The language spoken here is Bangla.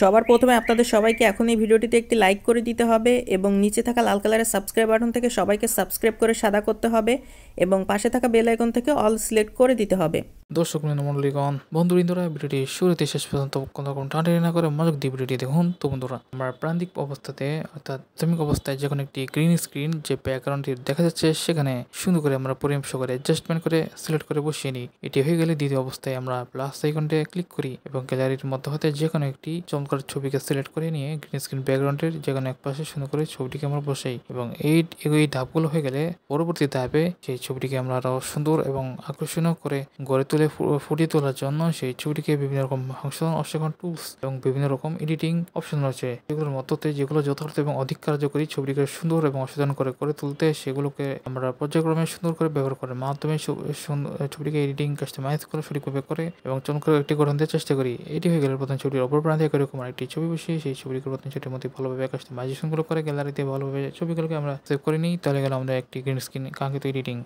সবার প্রথমে আপনাদের সবাইকে এখন এই ভিডিওটিতে একটি লাইক করে দিতে হবে এবং নিচে থাকা লাল কালারের সাবস্ক্রাইব বাটন থেকে সবাইকে সাবস্ক্রাইব করে সাদা করতে হবে এবং পাশে থাকা বেল আইকন থেকে অল সিলেক্ট করে দিতে হবে। দর্শক মন্ডলীগণ, বন্ধুবৃন্দরা, ভিডিওটি শুরুতে শেষ পর্যন্ত কোনো রকম টানাটানি না করে মনোযোগ দিয়ে ভিডিওটি দেখুন। তো বন্ধুরা, আমরা প্রান্তিক অবস্থাতে অর্থাৎ প্রাথমিক অবস্থায় যখন একটি গ্রিন স্ক্রিন যে ব্যাকগ্রাউন্ডটি দেখা যাচ্ছে সেখানে সুন্দর করে আমরা পরিবেশ করে অ্যাডজাস্টমেন্ট করে সিলেক্ট করে বসিয়ে নিই। এটি হয়ে গেলে দ্বিতীয় অবস্থায় আমরা প্লাস আইকনটে ক্লিক করি এবং গ্যালারির মধ্যে হতে যে কোনো একটি চমৎকার ছবিকে সিলেক্ট করে নিয়ে গ্রিন স্ক্রিন ব্যাকগ্রাউন্ডের যে কোনো এক পাশে সুন্দর করে ছবিটিকে আমরা বসাই এবং এই ধাপগুলো হয়ে গেলে পরবর্তী ধাপে সেই ছবিটিকে আমরা আরো সুন্দর এবং আকর্ষণীয় করে গড়ে তুলে ফুটিয়ে তোলার জন্য সেই ছবিটিকে বিভিন্ন রকম ফাংশন অপশন টুলস এবং বিভিন্ন রকম এডিটিং অপশন রয়েছে, যেগুলোর মধ্যে যেগুলো যথার্থ এবং অধিক কার্যকরী ছবিটিকে সুন্দর এবং অসাধারণ করে তুলতে সেগুলোকে আমরা পর্যায়ক্রমে সুন্দর করে ব্যবহার করার মাধ্যমে ছবিটিকে এডিটিং কাস্টমাইজ করে সঠিকভাবে করে এবং চমৎকার একটি গঠন দেওয়ার চেষ্টা করি। এটি হয়ে গেলে প্রথম ছবিটির অপর প্রান্তে এরকম একটি ছবি বসিয়ে সেই ছবিটিকে প্রথম ছবিটির মধ্যে ভালোভাবে কাস্টমাইজেশন করে গ্যালারিতে ভালোভাবে ছবিগুলোকে আমরা সেভ করে নিই। তাহলে গেলে আমরা একটি গ্রিন স্ক্রিন কাঙ্ক্ষিত এডিটিং